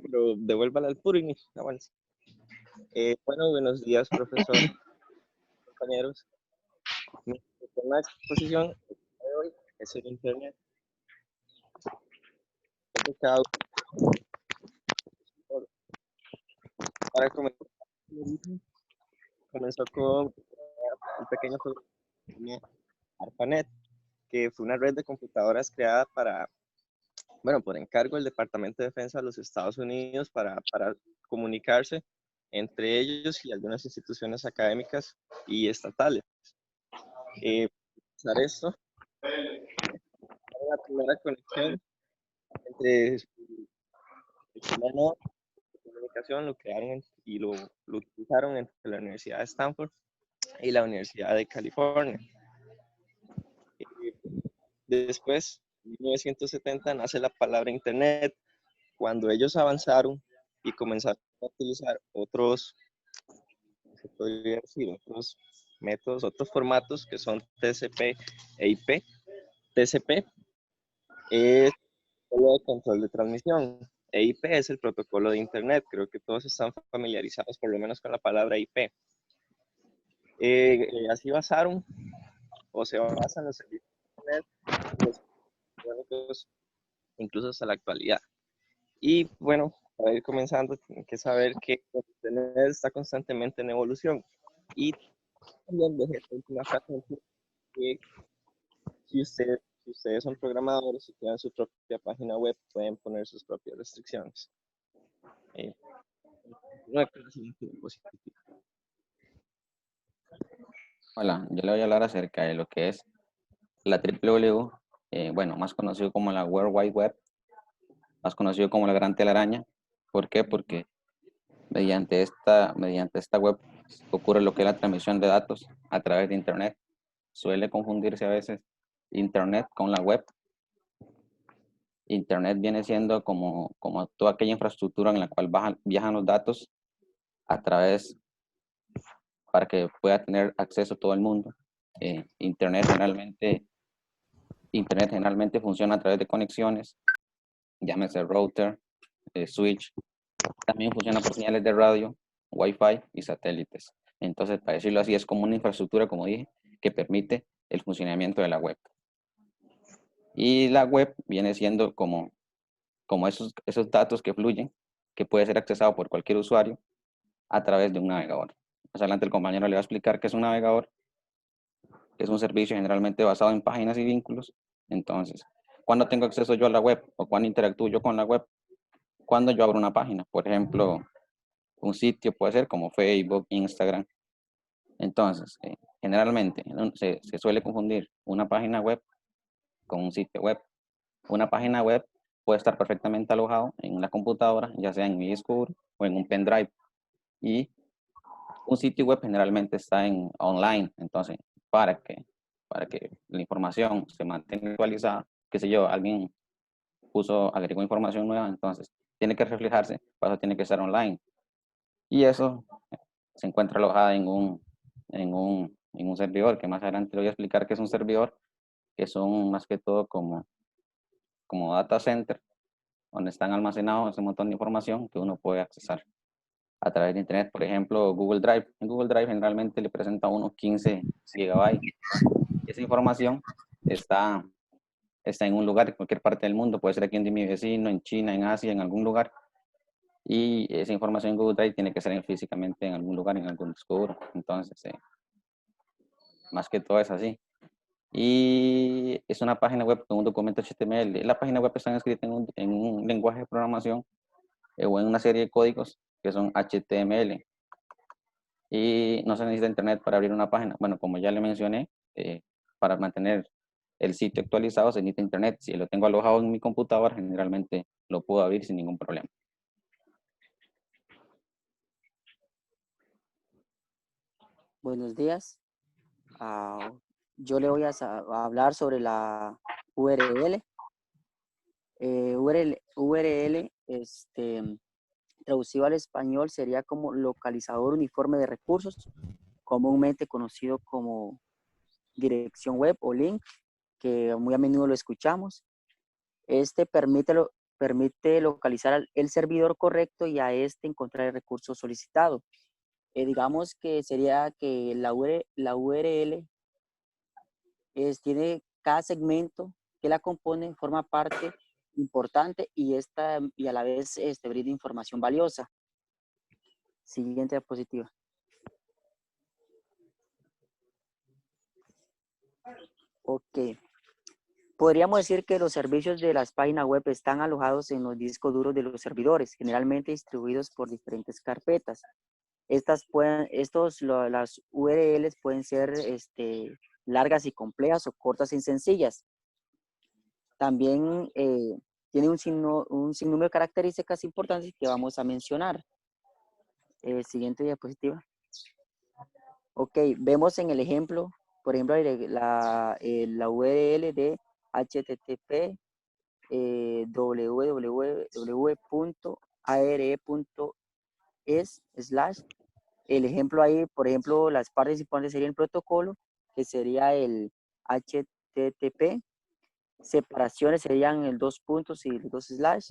pero devuélvala al puro inicio. Bueno, bueno, buenos días, profesor, compañeros. Mi tema de exposición de hoy es el Internet. Cada uno, para comenzar, comenzó con un pequeño programa ARPANET, que fue una red de computadoras creada para, bueno, por encargo del Departamento de Defensa de los Estados Unidos para comunicarse entre ellos y algunas instituciones académicas y estatales. Usar esto, la primera conexión entre el chileno de comunicación lo crearon y lo utilizaron entre la Universidad de Stanford y la Universidad de California. Después, en 1970, nace la palabra Internet, cuando ellos avanzaron y comenzaron a utilizar otros, se podría decir, otros métodos, otros formatos que son TCP e IP. TCP es el protocolo de control de transmisión. E IP es el protocolo de Internet. Creo que todos están familiarizados por lo menos con la palabra IP. Así basaron o se basan los servicios de Internet, los incluso hasta la actualidad. Y bueno, para ir comenzando, tienen que saber que Internet está constantemente en evolución. Y también dejé la última frase que si ustedes son programadores y tienen su propia página web, pueden poner sus propias restricciones. No hay positivo. Hola, yo le voy a hablar acerca de lo que es la WWW, bueno, más conocido como la World Wide Web, más conocido como la Gran Telaraña. ¿Por qué? Porque mediante esta web ocurre lo que es la transmisión de datos a través de Internet. Suele confundirse a veces Internet con la web. Internet viene siendo como toda aquella infraestructura en la cual viajan los datos a través para que pueda tener acceso todo el mundo. Internet generalmente funciona a través de conexiones, llámese router, switch. También funciona por señales de radio, Wi-Fi y satélites. Entonces, para decirlo así, es como una infraestructura, como dije, que permite el funcionamiento de la web. Y la web viene siendo como esos datos que fluyen, que puede ser accesado por cualquier usuario a través de un navegador. Más adelante el compañero le va a explicar qué es un navegador, que es un servicio generalmente basado en páginas y vínculos. Entonces, ¿cuándo tengo acceso yo a la web o cuándo interactúo yo con la web? Cuando yo abro una página, por ejemplo, un sitio puede ser como Facebook, Instagram. Entonces, generalmente se suele confundir una página web con un sitio web. Una página web puede estar perfectamente alojado en una computadora, ya sea en mi disco duro o en un pendrive. Y un sitio web generalmente está en online. Entonces, para que la información se mantenga actualizada, qué sé yo, alguien agregó información nueva, entonces tiene que reflejarse, para eso tiene que estar online. Y eso se encuentra alojada en un servidor, que más adelante le voy a explicar qué es un servidor, que son más que todo como data center, donde están almacenados ese montón de información que uno puede accesar a través de Internet. Por ejemplo, Google Drive. En Google Drive generalmente le presenta a uno 15 gigabytes. Esa información está en un lugar, en cualquier parte del mundo, puede ser aquí en mi vecino, en China, en Asia, en algún lugar. Y esa información en Google Drive tiene que ser físicamente en algún lugar, en algún disco duro. Entonces, más que todo es así. Y es una página web con un documento HTML. La página web está escrita en un lenguaje de programación o en una serie de códigos que son HTML. Y no se necesita internet para abrir una página. Bueno, como ya le mencioné, para mantener el sitio actualizado se necesita internet. Si lo tengo alojado en mi computadora, generalmente lo puedo abrir sin ningún problema. Buenos días. Yo le voy a hablar sobre la URL. URL, traducido al español, sería como localizador uniforme de recursos, comúnmente conocido como dirección web o link, que muy a menudo lo escuchamos. Permite permite localizar el servidor correcto y a este encontrar el recurso solicitado. Digamos que sería que la URL tiene cada segmento que la compone, forma parte importante y a la vez brinda información valiosa. Siguiente diapositiva. Ok. Podríamos decir que los servicios de las páginas web están alojados en los discos duros de los servidores, generalmente distribuidos por diferentes carpetas. Las URLs pueden ser largas y complejas o cortas y sencillas. También tiene un sinnúmero de características importantes que vamos a mencionar. Siguiente diapositiva. Ok, vemos en el ejemplo, por ejemplo, la URL de http www.are.es/ el ejemplo ahí, por ejemplo, las partes importantes serían el protocolo, que sería el HTTP, separaciones serían el 2 puntos y los 2 slash,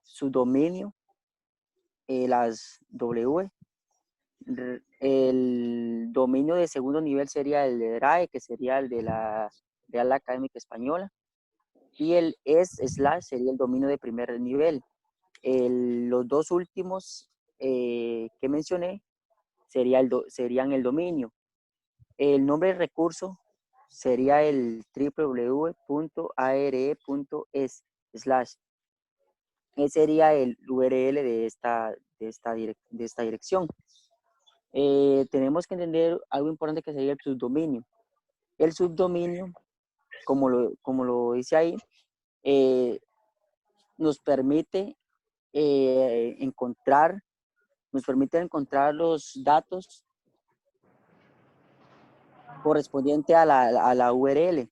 su dominio, las W, el dominio de segundo nivel sería el de RAE, que sería el de la Real Académica Española, y el // sería el dominio de primer nivel. Los dos últimos que mencioné serían el dominio. El nombre del recurso sería el www.are.es/. Ese sería el URL de esta dirección. Tenemos que entender algo importante que sería el subdominio. El subdominio, como lo dice ahí, nos permite encontrar los datos correspondientes a la URL.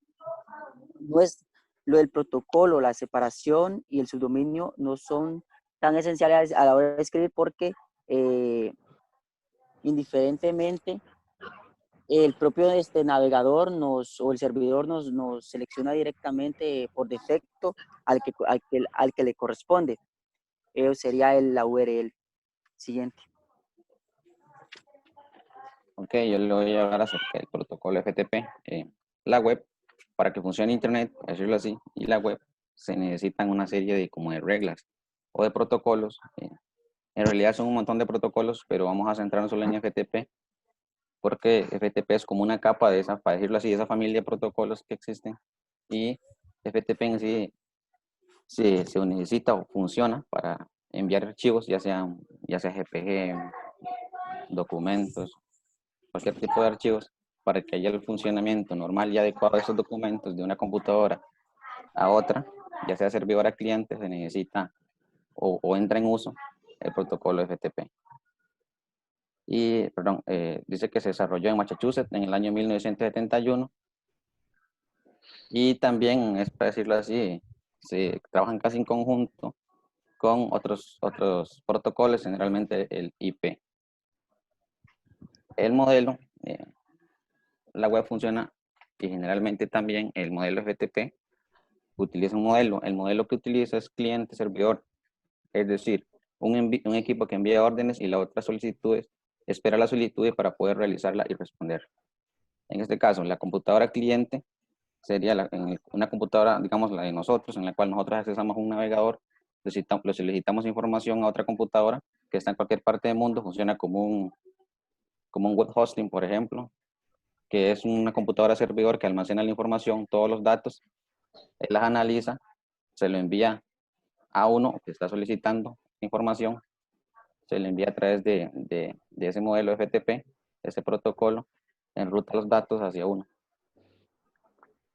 No es lo del protocolo, la separación y el subdominio no son tan esenciales a la hora de escribir porque indiferentemente el propio navegador o el servidor nos selecciona directamente por defecto al que le corresponde. Sería la URL. Siguiente. Ok, yo le voy a hablar acerca del protocolo FTP. La web, para que funcione Internet, por decirlo así, y la web, se necesitan una serie de reglas o de protocolos. En realidad son un montón de protocolos, pero vamos a centrarnos solo en FTP, porque FTP es como una capa de esa, para decirlo así, de esa familia de protocolos que existen. Y FTP en sí se necesita o funciona para enviar archivos, ya sea GPG, documentos, cualquier tipo de archivos, para que haya el funcionamiento normal y adecuado de esos documentos de una computadora a otra, ya sea servidor a cliente, se necesita o entra en uso el protocolo FTP. Y, perdón, dice que se desarrolló en Massachusetts en el año 1971 y también, es para decirlo así, se trabajan casi en conjunto con otros protocolos, generalmente el IP. El modelo, la web funciona y generalmente también el modelo FTP utiliza un modelo. El modelo que utiliza es cliente-servidor, es decir, un equipo que envía órdenes y la otra solicitudes, espera las solicitudes para poder realizarla y responder. En este caso, la computadora cliente sería una computadora, digamos, la de nosotros, en la cual nosotros accesamos un navegador, solicitamos información a otra computadora que está en cualquier parte del mundo, funciona como un web hosting, por ejemplo, que es una computadora servidor que almacena la información, todos los datos, él las analiza, se lo envía a uno que está solicitando información, se le envía a través de ese modelo FTP, ese protocolo, enruta los datos hacia uno.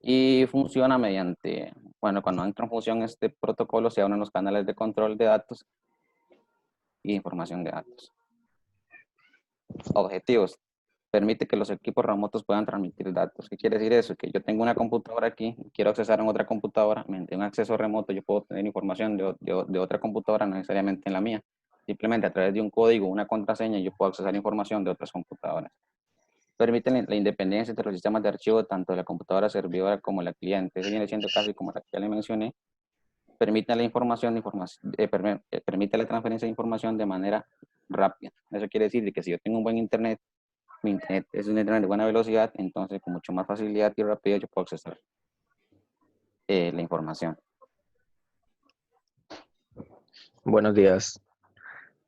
Y funciona mediante, bueno, cuando entra en función este protocolo, se abren los canales de control de datos y información de datos. Objetivos. Permite que los equipos remotos puedan transmitir datos. ¿Qué quiere decir eso? Que yo tengo una computadora aquí, quiero accesar a otra computadora, mediante un acceso remoto yo puedo tener información de otra computadora, no necesariamente en la mía. Simplemente a través de un código, una contraseña, yo puedo accesar información de otras computadoras. Permiten la independencia entre los sistemas de archivo, tanto de la computadora servidora como la cliente. Eso viene siendo casi como la que ya le mencioné, permite la permite la transferencia de información de manera rápida. Eso quiere decir que si yo tengo un buen internet, mi internet es un internet de buena velocidad, entonces con mucho más facilidad y rapidez yo puedo acceder la información. Buenos días.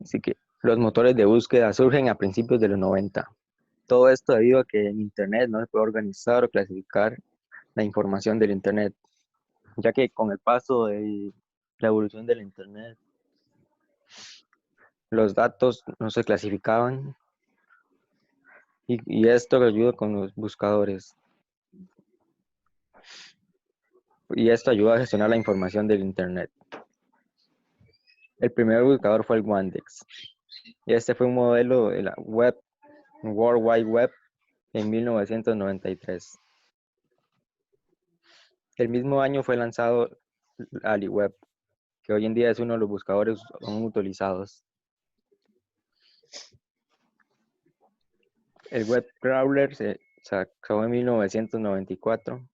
Así que los motores de búsqueda surgen a principios de los 90. Todo esto debido a que en Internet no se puede organizar o clasificar la información del Internet, ya que con el paso de la evolución del Internet, los datos no se clasificaban y esto lo ayuda con los buscadores. Y esto ayuda a gestionar la información del Internet. El primer buscador fue el Wandex. Y este fue un modelo de la World Wide Web en 1993. El mismo año fue lanzado AliWeb, que hoy en día es uno de los buscadores aún utilizados. El web crawler se sacó en 1994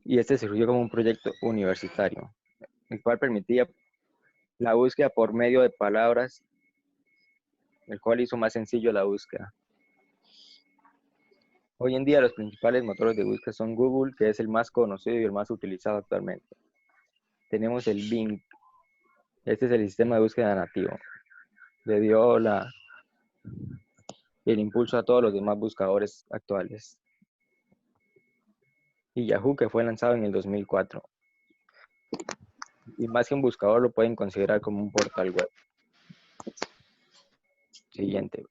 y este surgió como un proyecto universitario, el cual permitía la búsqueda por medio de palabras, el cual hizo más sencillo la búsqueda. Hoy en día los principales motores de búsqueda son Google, que es el más conocido y el más utilizado actualmente. Tenemos el Bing. Este es el sistema de búsqueda nativo. Le dio el impulso a todos los demás buscadores actuales. Y Yahoo, que fue lanzado en el 2004. Y más que un buscador, lo pueden considerar como un portal web. Siguiente.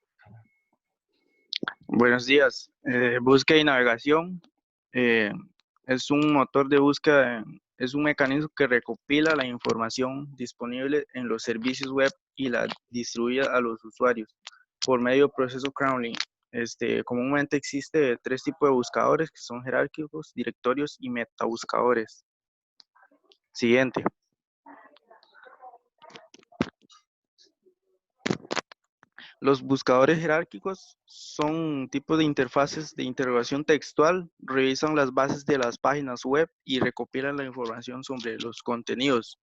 Buenos días. Búsqueda y navegación es un motor de búsqueda, es un mecanismo que recopila la información disponible en los servicios web y la distribuye a los usuarios por medio del proceso crawling. Comúnmente existe 3 tipos de buscadores que son jerárquicos, directorios y metabuscadores. Siguiente. Los buscadores jerárquicos son tipos de interfaces de interrogación textual, revisan las bases de las páginas web y recopilan la información sobre los contenidos.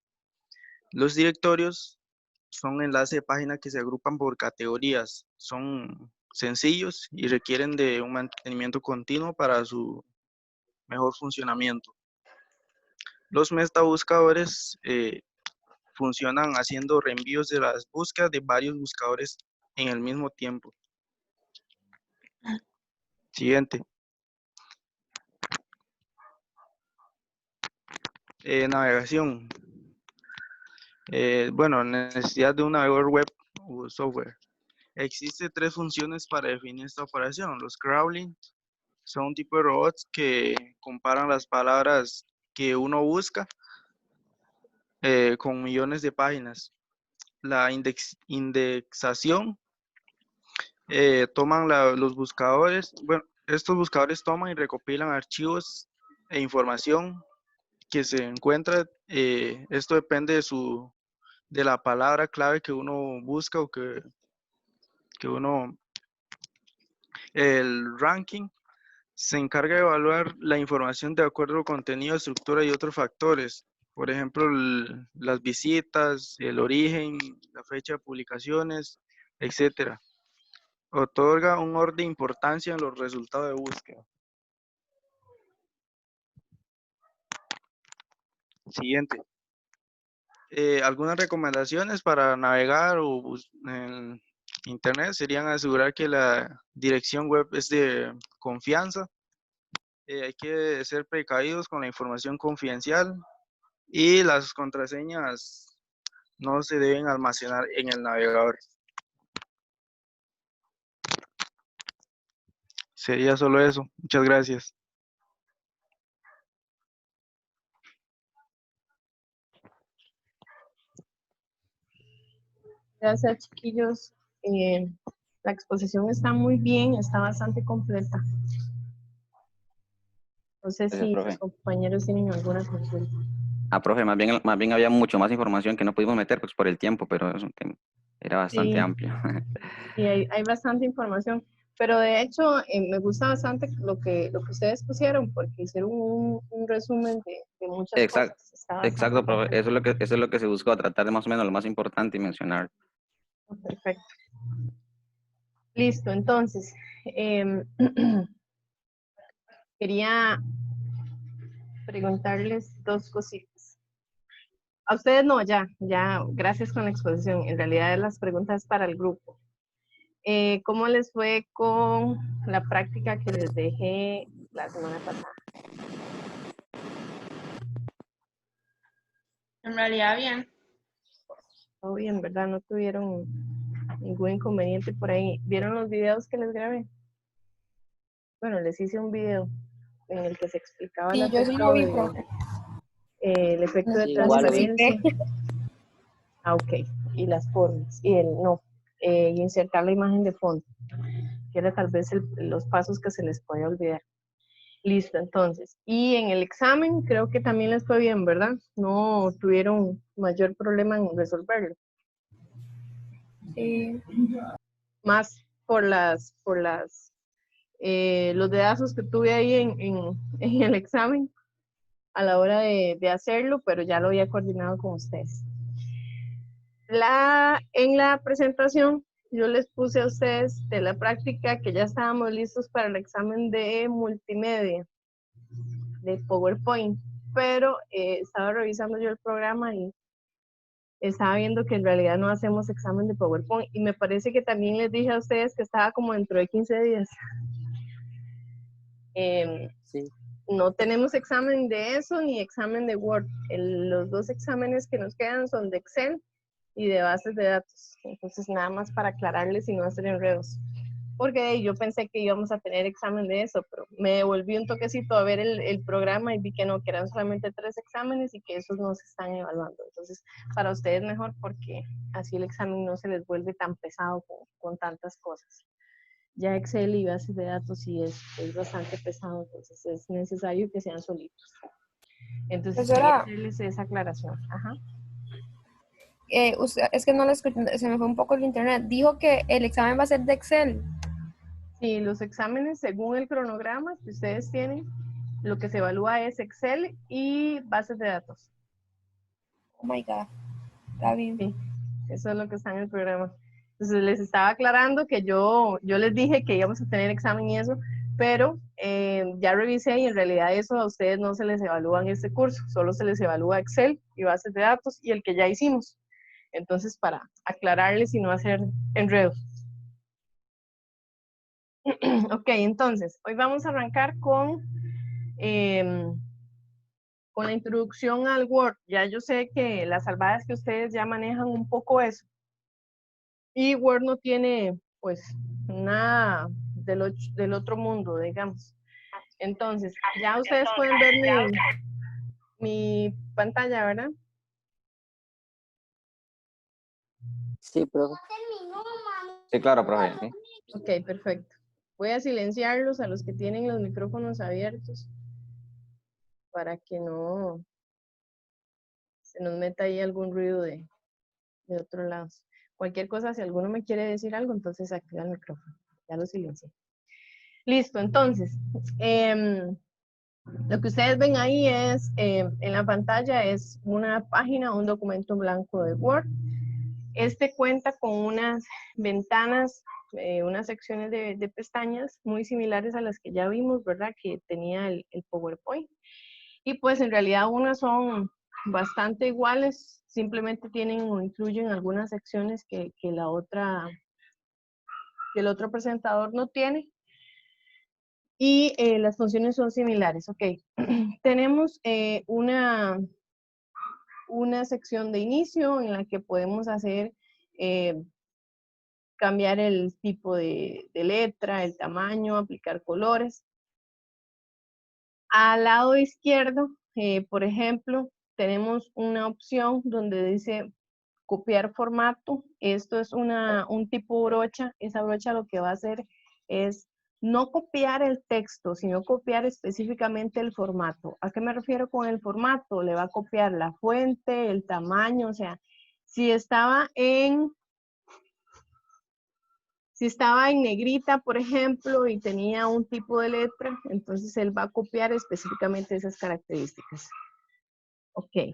Los directorios son enlaces de página que se agrupan por categorías, son sencillos y requieren de un mantenimiento continuo para su mejor funcionamiento. Los metabuscadores funcionan haciendo reenvíos de las búsquedas de varios buscadores en el mismo tiempo. Siguiente. Navegación. Necesidad de un navegador web o software. Existen 3 funciones para definir esta operación. Los crawling son un tipo de robots que comparan las palabras que uno busca con millones de páginas. La indexación toman los buscadores. Estos buscadores toman y recopilan archivos e información que se encuentra. Esto depende de la palabra clave que uno busca o que uno. El ranking se encarga de evaluar la información de acuerdo al contenido, estructura y otros factores. Por ejemplo, las visitas, el origen, la fecha de publicaciones, etc. Otorga un orden de importancia en los resultados de búsqueda. Siguiente. Algunas recomendaciones para navegar en Internet serían asegurar que la dirección web es de confianza. Hay que ser precavidos con la información confidencial y las contraseñas no se deben almacenar en el navegador. Sería solo eso. Muchas gracias. Gracias, chiquillos. La exposición está muy bien, está bastante completa. No sé Gracias, si profe. los compañeros tienen alguna consulta. Profe, más bien había mucho más información que no pudimos meter pues, por el tiempo, pero es un tema, era bastante Sí. amplio. Sí, hay bastante información, pero de hecho me gusta bastante lo que ustedes pusieron, porque hicieron un resumen de muchas Exacto. cosas. Está bastante Exacto, profe. completo. Eso es lo que se buscó, tratar de más o menos lo más importante y mencionar. Perfecto. Listo, entonces, quería preguntarles dos cositas. A ustedes no, ya, gracias con la exposición. En realidad las preguntas para el grupo. ¿Cómo les fue con la práctica que les dejé la semana pasada? En realidad, bien. Todo bien, ¿verdad? No tuvieron ningún inconveniente por ahí. ¿Vieron los videos que les grabé? Bueno, les hice un video en el que se explicaba Sí, yo sí lo vi, profe. el efecto de Sí, igual lo vi. transferencia. Ah, ok. Y las formas. Y insertar la imagen de fondo, que era tal vez los pasos que se les podía olvidar. Listo, entonces. Y en el examen creo que también les fue bien, ¿verdad? No tuvieron mayor problema en resolverlo. Sí. Más por los dedazos que tuve ahí en el examen a la hora de hacerlo, pero ya lo había coordinado con ustedes. En la presentación yo les puse a ustedes de la práctica que ya estábamos listos para el examen de multimedia, de PowerPoint, pero estaba revisando yo el programa y estaba viendo que en realidad no hacemos examen de PowerPoint y me parece que también les dije a ustedes que estaba como dentro de 15 días. Sí. No tenemos examen de eso ni examen de Word. Los dos exámenes que nos quedan son de Excel y de bases de datos. Entonces, nada más para aclararles y no hacer enredos. Porque yo pensé que íbamos a tener examen de eso, pero me devolví un toquecito a ver el programa y vi que no, que eran solamente 3 exámenes y que esos no se están evaluando. Entonces, para ustedes mejor porque así el examen no se les vuelve tan pesado con tantas cosas. Ya Excel y bases de datos sí es bastante pesado, entonces es necesario que sean solitos. Entonces, quería Profesora, hacerles esa aclaración. Ajá. es que no lo escuché, se me fue un poco el internet. Dijo que el examen va a ser de Excel. Sí, los exámenes, según el cronograma que ustedes tienen, lo que se evalúa es Excel y bases de datos. Oh my God. Está bien. Sí, eso es lo que está en el programa. Entonces, les estaba aclarando que yo les dije que íbamos a tener examen y eso, pero ya revisé y en realidad eso a ustedes no se les evalúa en este curso, solo se les evalúa Excel y bases de datos y el que ya hicimos. Entonces, para aclararles y no hacer enredos. Ok, entonces, hoy vamos a arrancar con la introducción al Word. Ya yo sé que las salvadas que ustedes ya manejan un poco eso. Y Word no tiene, pues, nada del otro mundo, digamos. Entonces, ya ustedes pueden ver mi pantalla, ¿verdad? Sí, profe. Sí, claro, profe. ¿sí? Ok, perfecto. Voy a silenciarlos a los que tienen los micrófonos abiertos para que no se nos meta ahí algún ruido de otro lado. Cualquier cosa, si alguno me quiere decir algo, entonces activa el micrófono. Ya lo silencié. Listo, entonces, lo que ustedes ven ahí es, en la pantalla, es una página, un documento blanco de Word. Este cuenta con unas ventanas, unas secciones de pestañas muy similares a las que ya vimos, ¿verdad? Que tenía el PowerPoint. Y pues en realidad unas son bastante iguales, simplemente tienen o incluyen algunas secciones que el otro presentador no tiene. Y las funciones son similares, ok. Tenemos una sección de inicio en la que podemos hacer, cambiar el tipo de letra, el tamaño, aplicar colores. Al lado izquierdo, por ejemplo, tenemos una opción donde dice copiar formato. Esto es un tipo brocha. Esa brocha lo que va a hacer es no copiar el texto, sino copiar específicamente el formato. ¿A qué me refiero con el formato? Le va a copiar la fuente, el tamaño, o sea, si estaba en negrita, por ejemplo, y tenía un tipo de letra, entonces él va a copiar específicamente esas características. Ok.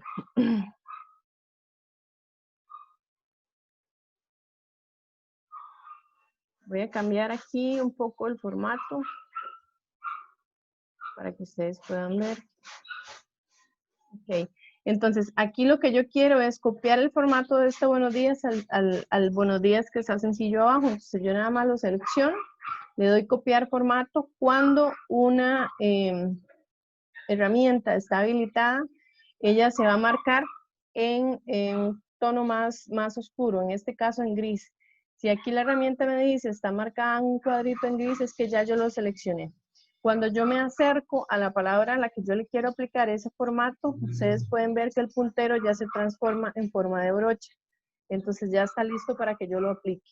Voy a cambiar aquí un poco el formato para que ustedes puedan ver. Ok. Entonces, aquí lo que yo quiero es copiar el formato de este buenos días al buenos días que está sencillo abajo. Entonces, yo nada más lo selecciono, le doy copiar formato. Cuando una herramienta está habilitada, ella se va a marcar en un tono más oscuro, en este caso en gris. Si aquí la herramienta me dice está marcada en un cuadrito en gris, es que ya yo lo seleccioné. Cuando yo me acerco a la palabra a la que yo le quiero aplicar ese formato, ustedes pueden ver que el puntero ya se transforma en forma de brocha. Entonces ya está listo para que yo lo aplique.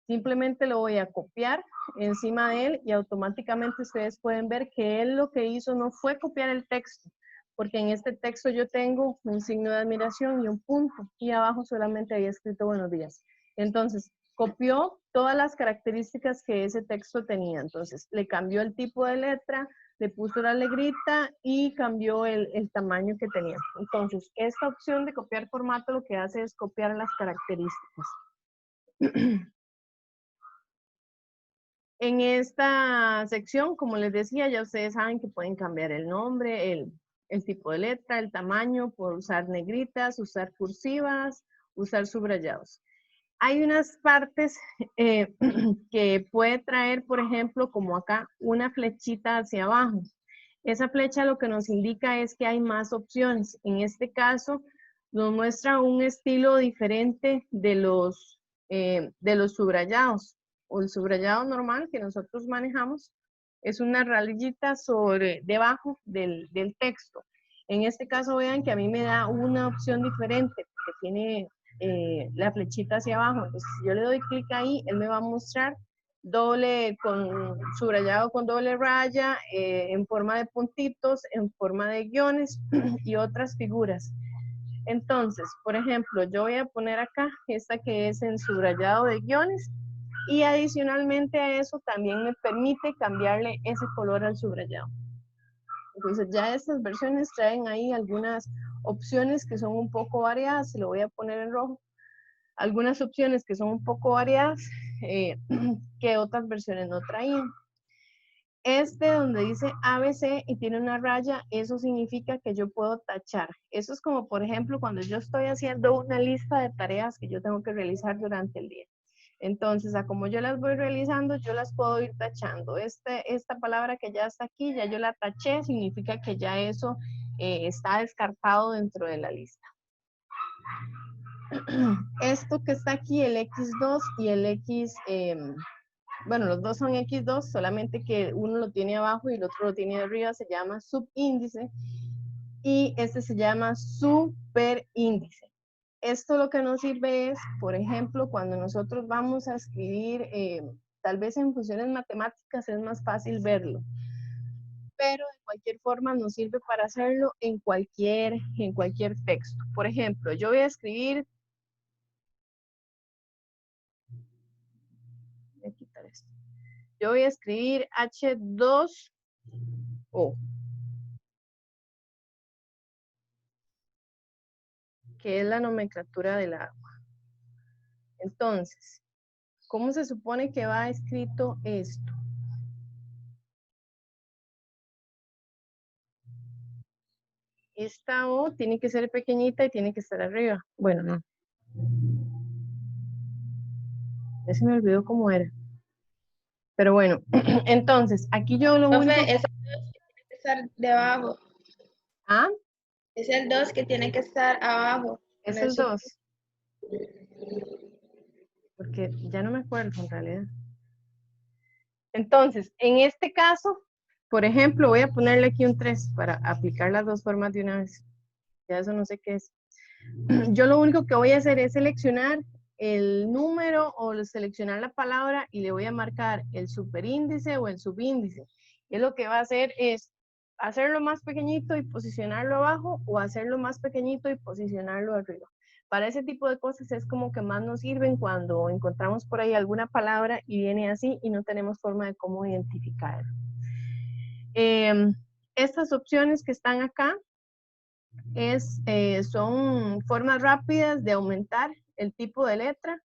Simplemente lo voy a copiar encima de él y automáticamente ustedes pueden ver que él lo que hizo no fue copiar el texto, porque en este texto yo tengo un signo de admiración y un punto, y abajo solamente había escrito buenos días. Entonces, copió todas las características que ese texto tenía. Entonces, le cambió el tipo de letra, le puso la negrita y cambió el tamaño que tenía. Entonces, esta opción de copiar formato lo que hace es copiar las características. En esta sección, como les decía, ya ustedes saben que pueden cambiar el nombre, el tipo de letra, el tamaño, por usar negritas, usar cursivas, usar subrayados. Hay unas partes que puede traer, por ejemplo, como acá, una flechita hacia abajo. Esa flecha lo que nos indica es que hay más opciones. En este caso, nos muestra un estilo diferente de los subrayados. O el subrayado normal que nosotros manejamos es una rayita debajo del texto. En este caso vean que a mí me da una opción diferente porque tiene la flechita hacia abajo. Entonces, si yo le doy clic ahí, él me va a mostrar subrayado con doble raya, en forma de puntitos, en forma de guiones y otras figuras. Entonces, por ejemplo, yo voy a poner acá esta que es en subrayado de guiones y adicionalmente a eso también me permite cambiarle ese color al subrayado. Entonces ya estas versiones traen ahí algunas opciones que son un poco variadas, se lo voy a poner en rojo, algunas opciones que son un poco variadas que otras versiones no traían. Donde dice ABC y tiene una raya, eso significa que yo puedo tachar. Eso es como, por ejemplo, cuando yo estoy haciendo una lista de tareas que yo tengo que realizar durante el día. Entonces, a como yo las voy realizando, yo las puedo ir tachando. Esta palabra que ya está aquí, ya yo la taché, significa que ya eso está descartado dentro de la lista. Esto que está aquí, el X2 y el X, bueno, los dos son X2, solamente que uno lo tiene abajo y el otro lo tiene arriba, se llama subíndice, y este se llama superíndice. Esto lo que nos sirve es, por ejemplo, cuando nosotros vamos a escribir, tal vez en funciones matemáticas es más fácil verlo, pero de cualquier forma nos sirve para hacerlo en cualquier texto. Por ejemplo, yo voy a escribir, voy a quitar esto. Yo voy a escribir H2O, que es la nomenclatura del agua. Entonces, ¿cómo se supone que va escrito esto? Esta O tiene que ser pequeñita y tiene que estar arriba. Bueno, no. Ya se me olvidó cómo era. Pero bueno, entonces, aquí yo lo único... Profe, es el 2 que tiene que estar debajo. ¿Ah? Es el 2 que tiene que estar abajo. Es el 2. Porque ya no me acuerdo en realidad. Entonces, en este caso, por ejemplo, voy a ponerle aquí un 3 para aplicar las dos formas de una vez. Ya eso no sé qué es. Yo lo único que voy a hacer es seleccionar el número o seleccionar la palabra y le voy a marcar el superíndice o el subíndice. Y lo que va a hacer es hacerlo más pequeñito y posicionarlo abajo o hacerlo más pequeñito y posicionarlo arriba. Para ese tipo de cosas es como que más nos sirven cuando encontramos por ahí alguna palabra y viene así y no tenemos forma de cómo identificarlo. Estas opciones que están acá son formas rápidas de aumentar el tipo de letra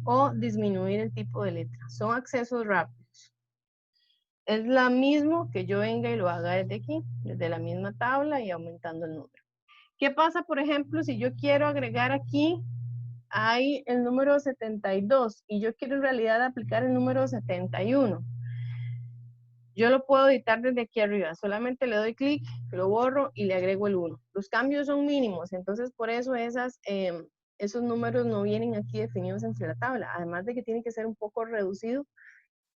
o disminuir el tipo de letra. Son accesos rápidos. Es lo mismo que yo venga y lo haga desde aquí, desde la misma tabla y aumentando el número. ¿Qué pasa, por ejemplo, si yo quiero agregar aquí, hay el número 72 y yo quiero en realidad aplicar el número 71? Yo lo puedo editar desde aquí arriba, solamente le doy clic, lo borro y le agrego el 1. Los cambios son mínimos, entonces por eso esos números no vienen aquí definidos entre la tabla, además de que tiene que ser un poco reducido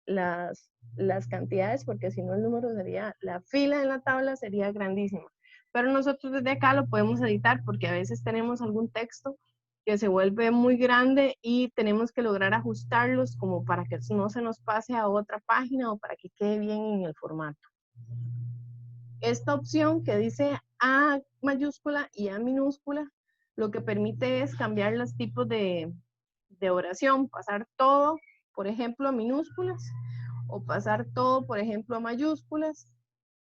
las cantidades, porque si no el número sería, la fila en la tabla sería grandísima. Pero nosotros desde acá lo podemos editar porque a veces tenemos algún texto que se vuelve muy grande y tenemos que lograr ajustarlos como para que no se nos pase a otra página o para que quede bien en el formato. Esta opción que dice A mayúscula y A minúscula, lo que permite es cambiar los tipos de oración, pasar todo, por ejemplo, a minúsculas, o pasar todo, por ejemplo, a mayúsculas,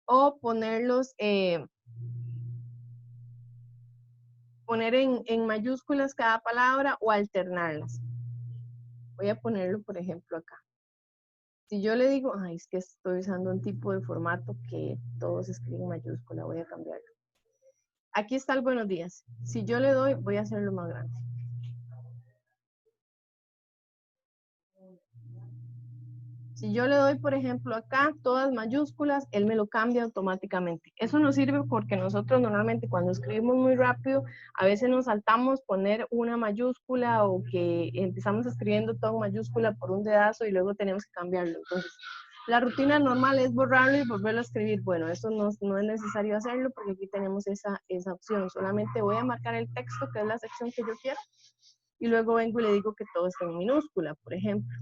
o ponerlos, poner en mayúsculas cada palabra o alternarlas. Voy a ponerlo, por ejemplo, acá. Si yo le digo, ay, es que estoy usando un tipo de formato que todos escriben mayúscula, voy a cambiarlo. Aquí está el buenos días. Si yo le doy, voy a hacerlo más grande. Si yo le doy, por ejemplo, acá, todas mayúsculas, él me lo cambia automáticamente. Eso nos sirve porque nosotros normalmente cuando escribimos muy rápido, a veces nos saltamos poner una mayúscula o que empezamos escribiendo todo en mayúscula por un dedazo y luego tenemos que cambiarlo. Entonces, la rutina normal es borrarlo y volverlo a escribir. Bueno, eso no es necesario hacerlo porque aquí tenemos esa opción. Solamente voy a marcar el texto, que es la sección que yo quiero, y luego vengo y le digo que todo está en minúscula, por ejemplo.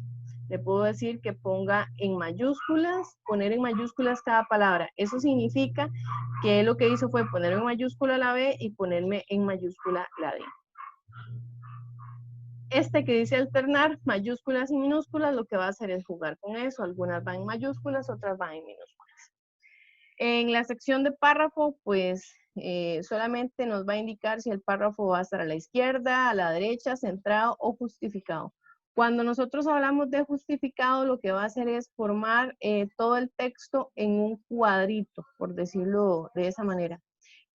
Le puedo decir que ponga en mayúsculas, poner en mayúsculas cada palabra. Eso significa que lo que hizo fue poner en mayúscula la B y ponerme en mayúscula la D. Este que dice alternar mayúsculas y minúsculas, lo que va a hacer es jugar con eso. Algunas van en mayúsculas, otras van en minúsculas. En la sección de párrafo, pues solamente nos va a indicar si el párrafo va a estar a la izquierda, a la derecha, centrado o justificado. Cuando nosotros hablamos de justificado, lo que va a hacer es formar todo el texto en un cuadrito, por decirlo de esa manera.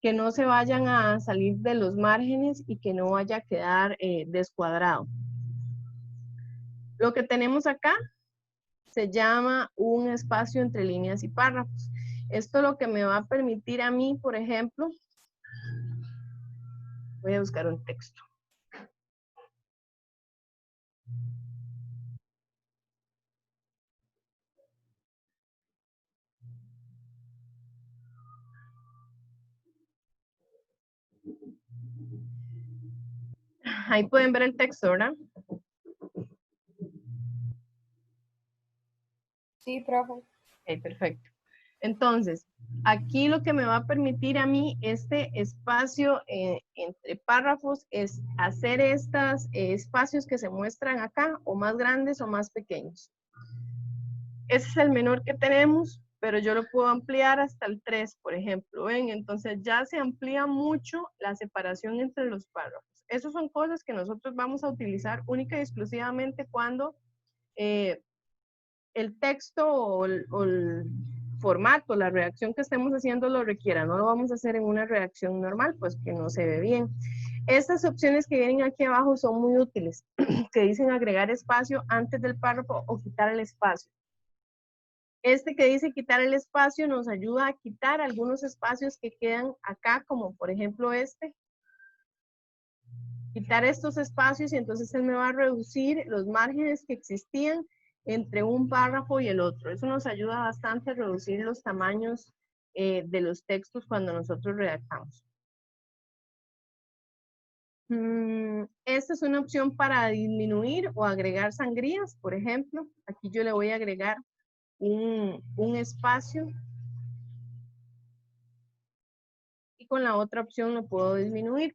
Que no se vayan a salir de los márgenes y que no vaya a quedar descuadrado. Lo que tenemos acá se llama un espacio entre líneas y párrafos. Esto lo que me va a permitir a mí, por ejemplo, voy a buscar un texto. Ahí pueden ver el texto, ¿verdad? Sí, profe. Ok, perfecto. Entonces, aquí lo que me va a permitir a mí este espacio entre párrafos es hacer estos espacios que se muestran acá, o más grandes o más pequeños. Ese es el menor que tenemos, pero yo lo puedo ampliar hasta el 3, por ejemplo. ¿Ven? Entonces ya se amplía mucho la separación entre los párrafos. Esas son cosas que nosotros vamos a utilizar única y exclusivamente cuando el texto o el formato, la redacción que estemos haciendo lo requiera. No lo vamos a hacer en una redacción normal, pues que no se ve bien. Estas opciones que vienen aquí abajo son muy útiles, que dicen agregar espacio antes del párrafo o quitar el espacio. Este que dice quitar el espacio nos ayuda a quitar algunos espacios que quedan acá, como por ejemplo este. Quitar estos espacios y entonces él me va a reducir los márgenes que existían entre un párrafo y el otro. Eso nos ayuda bastante a reducir los tamaños de los textos cuando nosotros redactamos. Esta es una opción para disminuir o agregar sangrías, por ejemplo. Aquí yo le voy a agregar un espacio. Y con la otra opción lo puedo disminuir.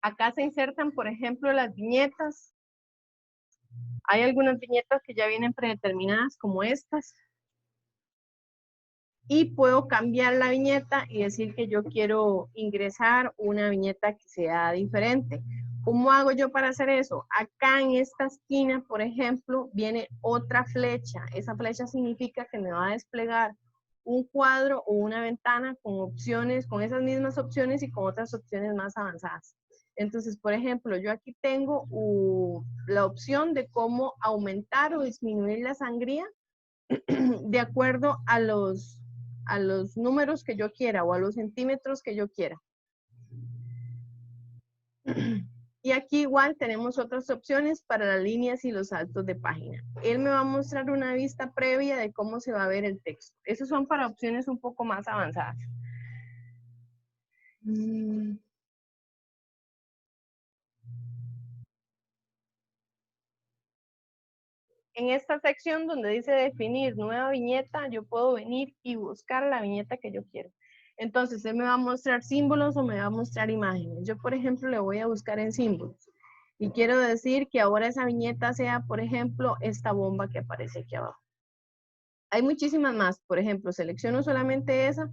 Acá se insertan, por ejemplo, las viñetas. Hay algunas viñetas que ya vienen predeterminadas como estas. y puedo cambiar la viñeta y decir que yo quiero ingresar una viñeta que sea diferente. ¿Cómo hago yo para hacer eso? Acá en esta esquina, por ejemplo, viene otra flecha. Esa flecha significa que me va a desplegar un cuadro o una ventana con opciones, con esas mismas opciones y con otras opciones más avanzadas. Entonces, por ejemplo, yo aquí tengo la opción de cómo aumentar o disminuir la sangría de acuerdo a los números que yo quiera o a los centímetros que yo quiera. Y aquí igual tenemos otras opciones para las líneas y los saltos de página. Él me va a mostrar una vista previa de cómo se va a ver el texto. Esos son para opciones un poco más avanzadas. En esta sección donde dice definir nueva viñeta, yo puedo venir y buscar la viñeta que yo quiero. Entonces, él me va a mostrar símbolos o me va a mostrar imágenes. Yo, por ejemplo, le voy a buscar en símbolos. Y quiero decir que ahora esa viñeta sea, por ejemplo, esta bomba que aparece aquí abajo. Hay muchísimas más. Por ejemplo, selecciono solamente esa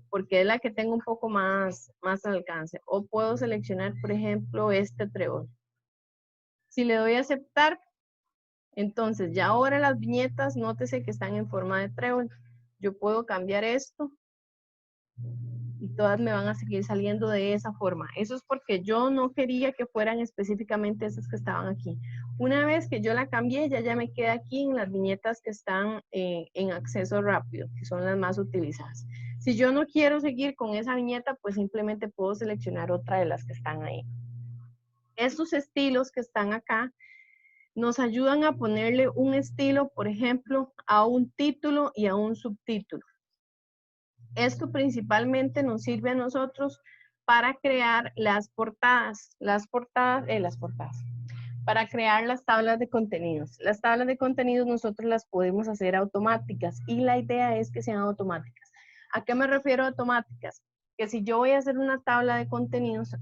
porque es la que tengo un poco más al alcance. O puedo seleccionar, por ejemplo, este trébol. Si le doy a aceptar, entonces ya ahora las viñetas, nótese que están en forma de trébol. Yo puedo cambiar esto y todas me van a seguir saliendo de esa forma. Eso es porque yo no quería que fueran específicamente esas que estaban aquí. Una vez que yo la cambié, ya me queda aquí en las viñetas que están en acceso rápido, que son las más utilizadas. Si yo no quiero seguir con esa viñeta, pues simplemente puedo seleccionar otra de las que están ahí. Estos estilos que están acá nos ayudan a ponerle un estilo, por ejemplo, a un título y a un subtítulo. Esto principalmente nos sirve a nosotros para crear las portadas, para crear las tablas de contenidos. Las tablas de contenidos nosotros las podemos hacer automáticas y la idea es que sean automáticas. ¿A qué me refiero a automáticas? Que si yo voy a hacer una tabla de contenidos,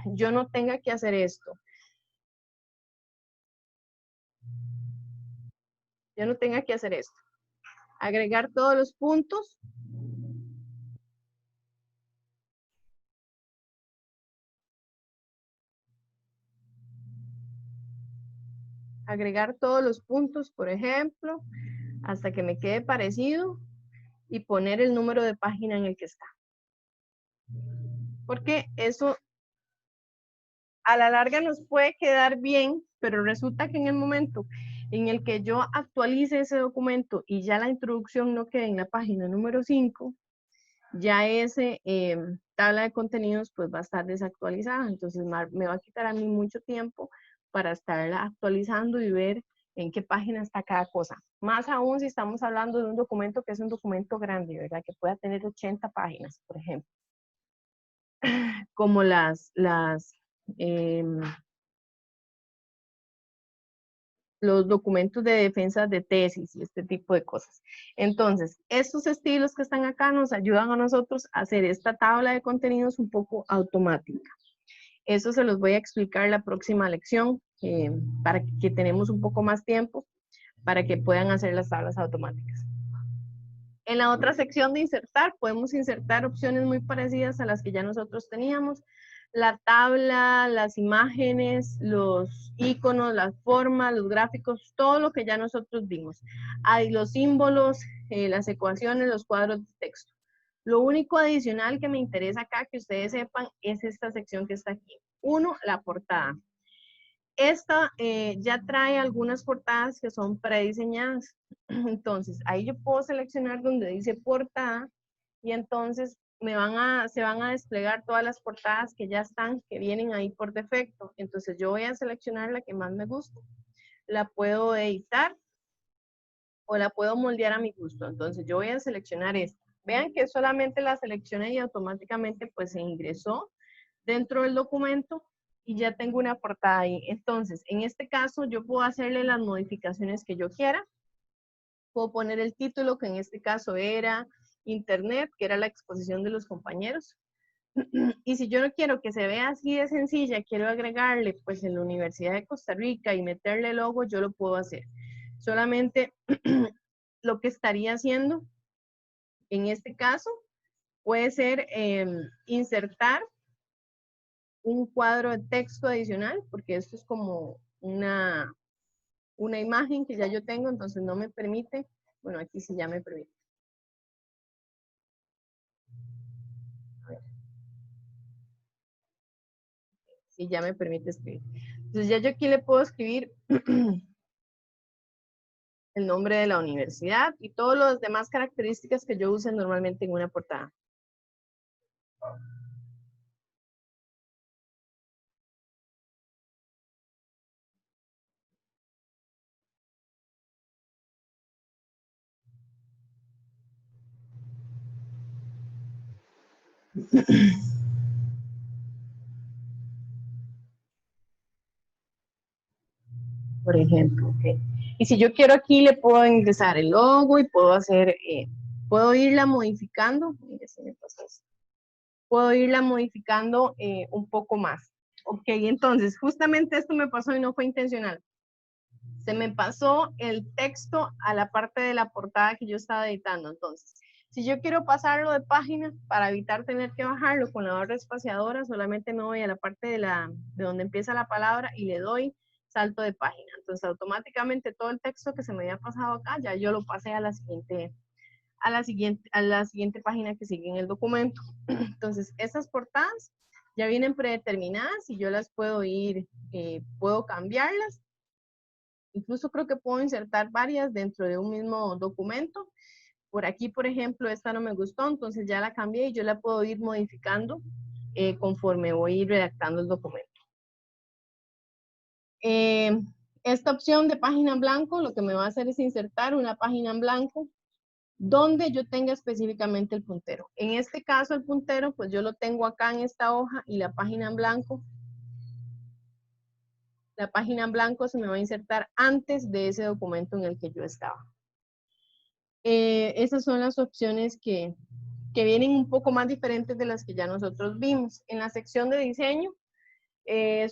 yo no tenga que hacer esto. Yo no tenga que hacer esto. Agregar todos los puntos. Agregar todos los puntos, por ejemplo, hasta que me quede parecido y poner el número de página en el que está. Porque eso a la larga nos puede quedar bien, pero resulta que en el momento en el que yo actualice ese documento y ya la introducción no quede en la página número 5, ya ese tabla de contenidos pues va a estar desactualizada. Entonces me va a quitar a mí mucho tiempo para estarla actualizando y ver en qué página está cada cosa. Más aún si estamos hablando de un documento que es un documento grande, ¿verdad? Que pueda tener 80 páginas, por ejemplo. Como los documentos de defensa de tesis y este tipo de cosas. Entonces, estos estilos que están acá nos ayudan a nosotros a hacer esta tabla de contenidos un poco automática. Eso se los voy a explicar la próxima lección para que tenemos un poco más tiempo para que puedan hacer las tablas automáticas. En la otra sección de insertar, podemos insertar opciones muy parecidas a las que ya nosotros teníamos. La tabla, las imágenes, los iconos, las formas, los gráficos, todo lo que ya nosotros vimos. Hay los símbolos, las ecuaciones, los cuadros de texto. Lo único adicional que me interesa acá que ustedes sepan es esta sección que está aquí. 1, la portada. Esta ya trae algunas portadas que son prediseñadas. Entonces, ahí yo puedo seleccionar donde dice portada y entonces se van a desplegar todas las portadas que ya están, que vienen ahí por defecto. Entonces, yo voy a seleccionar la que más me gusta. La puedo editar o la puedo moldear a mi gusto. Entonces, yo voy a seleccionar esta. Vean que solamente la seleccioné y automáticamente pues se ingresó dentro del documento y ya tengo una portada ahí. Entonces, en este caso, yo puedo hacerle las modificaciones que yo quiera. Puedo poner el título, que en este caso era Internet, que era la exposición de los compañeros. Y si yo no quiero que se vea así de sencilla, quiero agregarle, pues, en la Universidad de Costa Rica y meterle el logo, yo lo puedo hacer. Solamente lo que estaría haciendo En este caso, puede ser insertar un cuadro de texto adicional, porque esto es como una imagen que ya yo tengo, entonces no me permite. Bueno, aquí sí ya me permite. A ver. Sí, ya me permite escribir. Entonces ya yo aquí le puedo escribir el nombre de la universidad y todas las demás características que yo use normalmente en una portada. Por ejemplo, ¿ok? Y si yo quiero aquí le puedo ingresar el logo y puedo hacer, puedo irla modificando. Mire, se me pasó eso. Puedo irla modificando un poco más. Ok, entonces justamente esto me pasó y no fue intencional. Se me pasó el texto a la parte de la portada que yo estaba editando. Entonces, si yo quiero pasarlo de página para evitar tener que bajarlo con la barra espaciadora, solamente me voy a la parte de donde empieza la palabra y le doy salto de página. Entonces, automáticamente todo el texto que se me había pasado acá, ya yo lo pasé a la siguiente página que sigue en el documento. Entonces, estas portadas ya vienen predeterminadas y yo las puedo puedo cambiarlas. Incluso creo que puedo insertar varias dentro de un mismo documento. Por aquí, por ejemplo, esta no me gustó, entonces ya la cambié y yo la puedo ir modificando conforme voy redactando el documento. Esta opción de página en blanco lo que me va a hacer es insertar una página en blanco donde yo tenga específicamente el puntero. En este caso el puntero, pues yo lo tengo acá en esta hoja y la página en blanco se me va a insertar antes de ese documento en el que yo estaba. Esas son las opciones que vienen un poco más diferentes de las que ya nosotros vimos. En la sección de diseño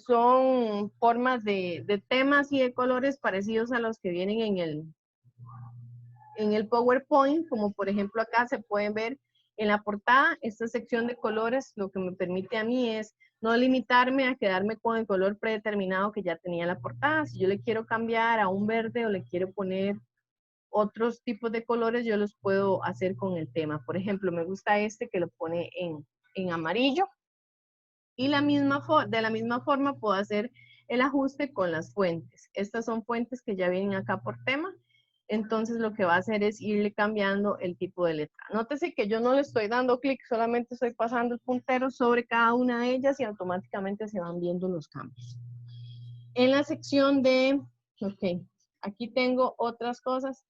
son formas de temas y de colores parecidos a los que vienen en el PowerPoint, como por ejemplo acá se pueden ver en la portada. Esta sección de colores lo que me permite a mí es no limitarme a quedarme con el color predeterminado que ya tenía la portada. Si yo le quiero cambiar a un verde o le quiero poner otros tipos de colores, yo los puedo hacer con el tema. Por ejemplo, me gusta este que lo pone en amarillo. Y de la misma forma puedo hacer el ajuste con las fuentes. Estas son fuentes que ya vienen acá por tema. Entonces lo que va a hacer es irle cambiando el tipo de letra. Nótese que yo no le estoy dando clic, solamente estoy pasando el puntero sobre cada una de ellas y automáticamente se van viendo los cambios. En la sección de, ok, aquí tengo otras cosas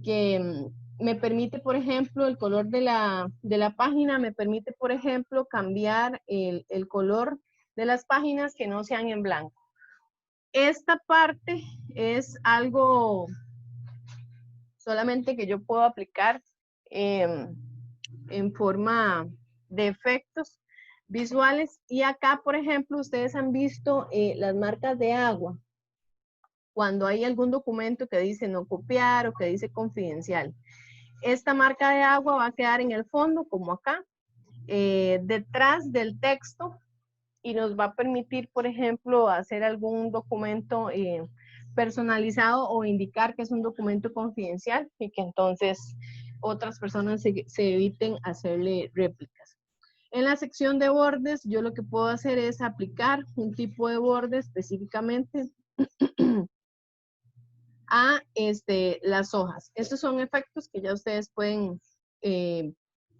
que me permite, por ejemplo, el color de la página, me permite, por ejemplo, cambiar el color de las páginas que no sean en blanco. Esta parte es algo solamente que yo puedo aplicar en forma de efectos visuales. Y acá, por ejemplo, ustedes han visto las marcas de agua. Cuando hay algún documento que dice no copiar o que dice confidencial. Esta marca de agua va a quedar en el fondo, como acá, detrás del texto y nos va a permitir, por ejemplo, hacer algún documento personalizado o indicar que es un documento confidencial y que entonces otras personas se eviten hacerle réplicas. En la sección de bordes, yo lo que puedo hacer es aplicar un tipo de borde específicamente a las hojas. Estos son efectos que ya ustedes pueden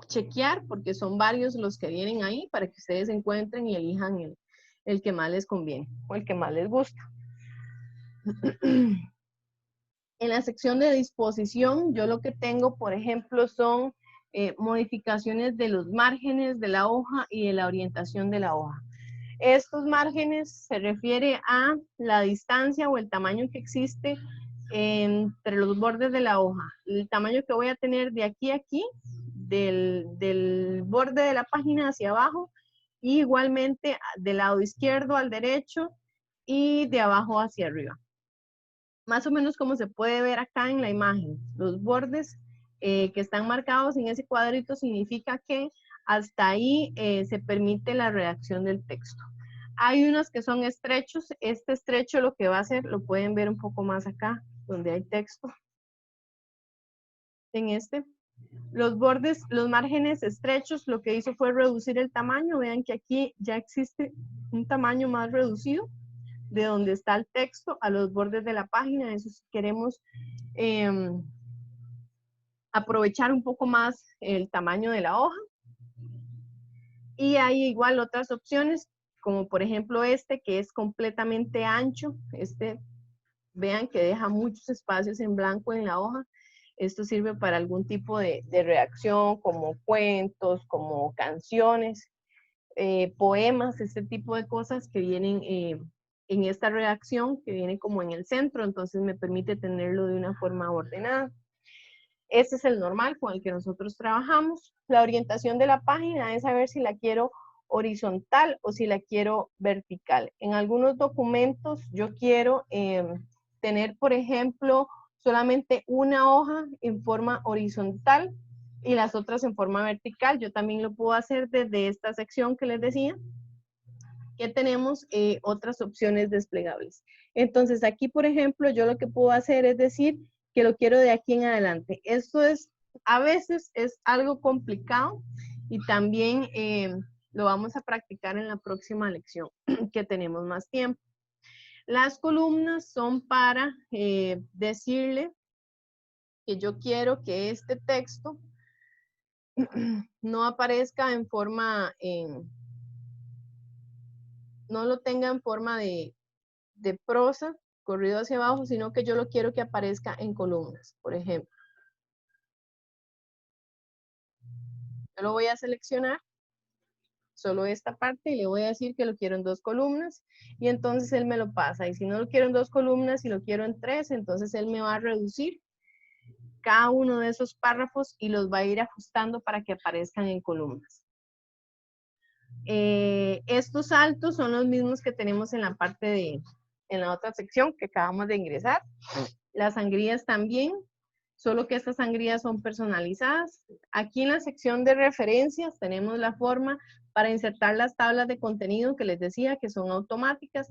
chequear porque son varios los que vienen ahí para que ustedes encuentren y elijan el que más les conviene o el que más les gusta. En la sección de disposición, yo lo que tengo, por ejemplo, son modificaciones de los márgenes de la hoja y de la orientación de la hoja. Estos márgenes se refiere a la distancia o el tamaño que existe entre los bordes de la hoja. El tamaño que voy a tener de aquí a aquí, del borde de la página hacia abajo, y igualmente del lado izquierdo al derecho y de abajo hacia arriba. Más o menos como se puede ver acá en la imagen, los bordes que están marcados en ese cuadrito significa que hasta ahí se permite la redacción del texto. Hay unos que son estrechos. Este estrecho lo que va a hacer, lo pueden ver un poco más acá, donde hay texto. En este. Los bordes, los márgenes estrechos, lo que hizo fue reducir el tamaño. Vean que aquí ya existe un tamaño más reducido de donde está el texto a los bordes de la página. Eso si queremos aprovechar un poco más el tamaño de la hoja. Y hay igual otras opciones, como por ejemplo este, que es completamente ancho. Este, vean que deja muchos espacios en blanco en la hoja. Esto sirve para algún tipo de redacción, como cuentos, como canciones, poemas, este tipo de cosas que vienen en esta redacción, que viene como en el centro, entonces me permite tenerlo de una forma ordenada. Este es el normal con el que nosotros trabajamos. La orientación de la página es saber si la quiero horizontal o si la quiero vertical. En algunos documentos yo quiero tener, por ejemplo, solamente una hoja en forma horizontal y las otras en forma vertical. Yo también lo puedo hacer desde esta sección que les decía, que tenemos otras opciones desplegables. Entonces aquí, por ejemplo, yo lo que puedo hacer es decir que lo quiero de aquí en adelante. Esto es, a veces es algo complicado y también lo vamos a practicar en la próxima lección, que tenemos más tiempo. Las columnas son para decirle que yo quiero que este texto no aparezca en forma, no lo tenga en forma de prosa, corrido hacia abajo, sino que yo lo quiero que aparezca en columnas, por ejemplo. Yo lo voy a seleccionar, solo esta parte, y le voy a decir que lo quiero en 2 columnas, y entonces él me lo pasa. Y si no lo quiero en 2 columnas, y lo quiero en 3, entonces él me va a reducir cada uno de esos párrafos y los va a ir ajustando para que aparezcan en columnas. Estos saltos son los mismos que tenemos en la parte en la otra sección que acabamos de ingresar. Las sangrías también, solo que estas sangrías son personalizadas. Aquí en la sección de referencias tenemos la forma para insertar las tablas de contenido que les decía que son automáticas.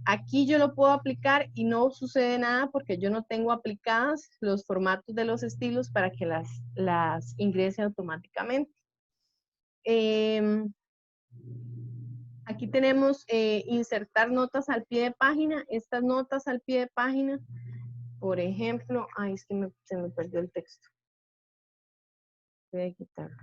Aquí yo lo puedo aplicar y no sucede nada porque yo no tengo aplicadas los formatos de los estilos para que las ingrese automáticamente. Aquí tenemos insertar notas al pie de página. Estas notas al pie de página, por ejemplo, ay, es que se me perdió el texto. Voy a quitarlo.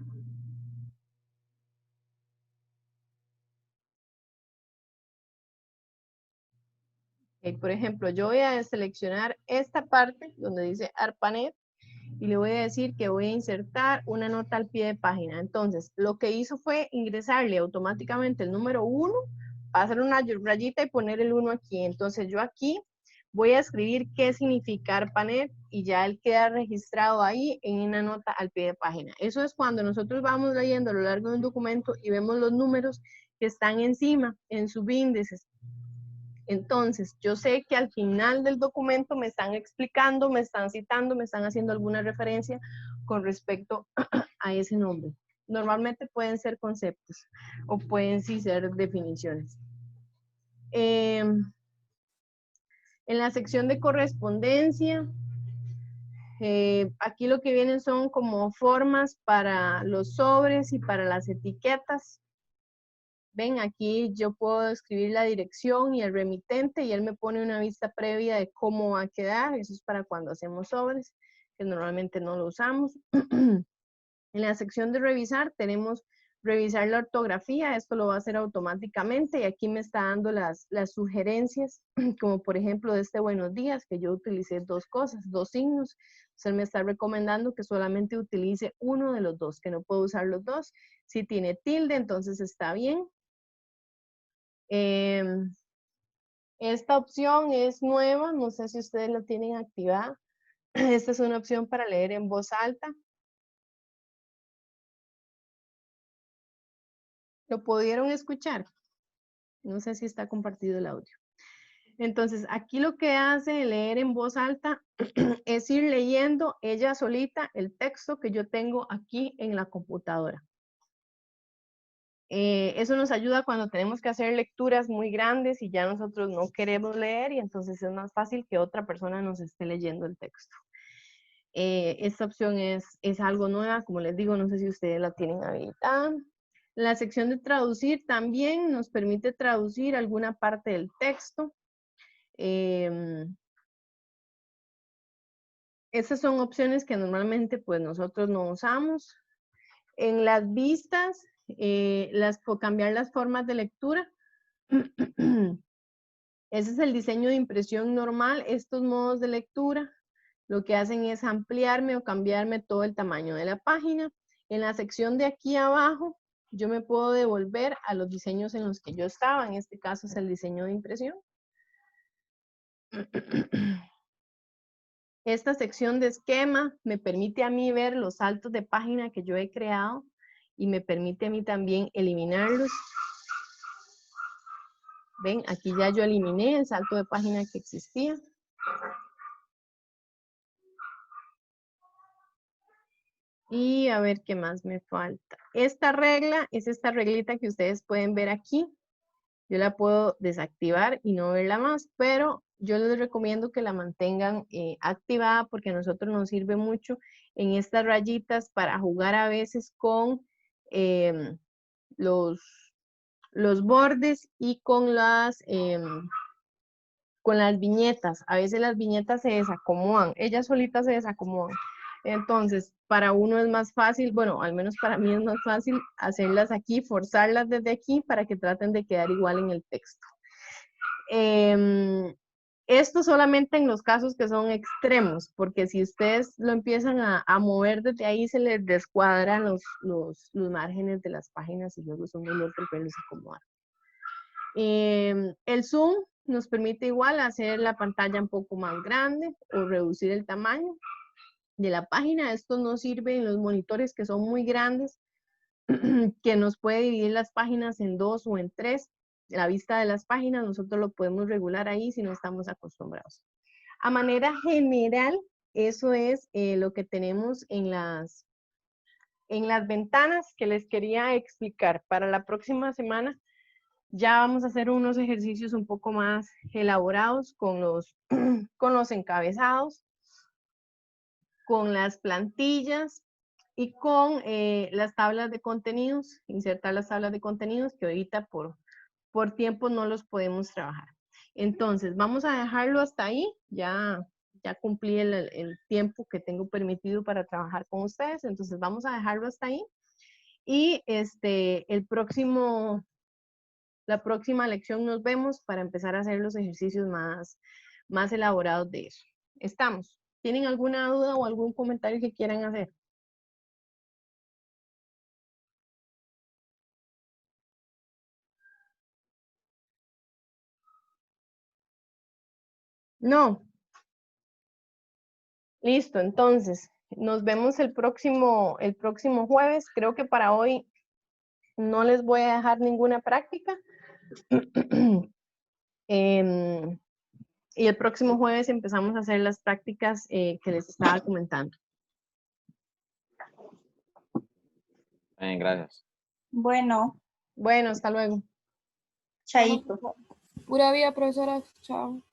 Okay, por ejemplo, yo voy a seleccionar esta parte donde dice ARPANET y le voy a decir que voy a insertar una nota al pie de página. Entonces, lo que hizo fue ingresarle automáticamente el número 1, pasar una rayita y poner el 1 aquí. Entonces, yo aquí voy a escribir qué significa ARPANET y ya él queda registrado ahí en una nota al pie de página. Eso es cuando nosotros vamos leyendo a lo largo de un documento y vemos los números que están encima, en subíndices. Entonces, yo sé que al final del documento me están explicando, me están citando, me están haciendo alguna referencia con respecto a ese nombre. Normalmente pueden ser conceptos o pueden sí ser definiciones. En la sección de correspondencia, aquí lo que vienen son como formas para los sobres y para las etiquetas. Ven, aquí yo puedo escribir la dirección y el remitente y él me pone una vista previa de cómo va a quedar. Eso es para cuando hacemos sobres, que normalmente no lo usamos. En la sección de revisar tenemos revisar la ortografía. Esto lo va a hacer automáticamente y aquí me está dando las sugerencias, como por ejemplo de este buenos días, que yo utilicé 2 cosas, 2 signos. Entonces me está recomendando que solamente utilice uno de los 2, que no puedo usar los 2. Si tiene tilde, entonces está bien. Esta opción es nueva, no sé si ustedes la tienen activada. Esta es una opción para leer en voz alta. ¿Lo pudieron escuchar? No sé si está compartido el audio. Entonces, aquí lo que hace leer en voz alta es ir leyendo ella solita el texto que yo tengo aquí en la computadora. Eso nos ayuda cuando tenemos que hacer lecturas muy grandes y ya nosotros no queremos leer y entonces es más fácil que otra persona nos esté leyendo el texto. Esta opción es algo nueva, como les digo, no sé si ustedes la tienen habilitada. La sección de traducir también nos permite traducir alguna parte del texto. Esas son opciones que normalmente pues nosotros no usamos. En las vistas, cambiar las formas de lectura. Ese es el diseño de impresión normal. Estos modos de lectura lo que hacen es ampliarme o cambiarme todo el tamaño de la página. En la sección de aquí abajo, yo me puedo devolver a los diseños en los que yo estaba. En este caso es el diseño de impresión. Esta sección de esquema me permite a mí ver los saltos de página que yo he creado y me permite a mí también eliminarlos. Ven, aquí ya yo eliminé el salto de página que existía. Y a ver qué más me falta. Esta regla es esta reglita que ustedes pueden ver aquí. Yo la puedo desactivar y no verla más, pero yo les recomiendo que la mantengan activada porque a nosotros nos sirve mucho en estas rayitas para jugar a veces con los bordes y con las viñetas. A veces las viñetas se desacomodan, ellas solitas se desacomodan. Entonces, para uno es más fácil, bueno, al menos para mí es más fácil hacerlas aquí, forzarlas desde aquí para que traten de quedar igual en el texto. Esto solamente en los casos que son extremos, porque si ustedes lo empiezan a mover desde ahí, se les descuadran los márgenes de las páginas y luego son un dolor verlos acomodar. El zoom nos permite igual hacer la pantalla un poco más grande o reducir el tamaño de la página. Esto nos sirve en los monitores que son muy grandes, que nos puede dividir las páginas en 2 o en 3. La vista de las páginas nosotros lo podemos regular ahí si no estamos acostumbrados. A manera general, eso es lo que tenemos en las ventanas que les quería explicar. Para la próxima semana ya vamos a hacer unos ejercicios un poco más elaborados con los encabezados, con las plantillas y con las tablas de contenidos, insertar las tablas de contenidos que ahorita por tiempo no los podemos trabajar. Entonces, vamos a dejarlo hasta ahí. Ya cumplí el tiempo que tengo permitido para trabajar con ustedes. Entonces, vamos a dejarlo hasta ahí. Y la próxima lección nos vemos para empezar a hacer los ejercicios más elaborados de eso. ¿Estamos? ¿Tienen alguna duda o algún comentario que quieran hacer? No. Listo, entonces, nos vemos el próximo jueves. Creo que para hoy no les voy a dejar ninguna práctica. Y el próximo jueves empezamos a hacer las prácticas que les estaba comentando. Bien, gracias. Bueno, Bueno, hasta luego. chaito. Pura vida, profesora. Chao.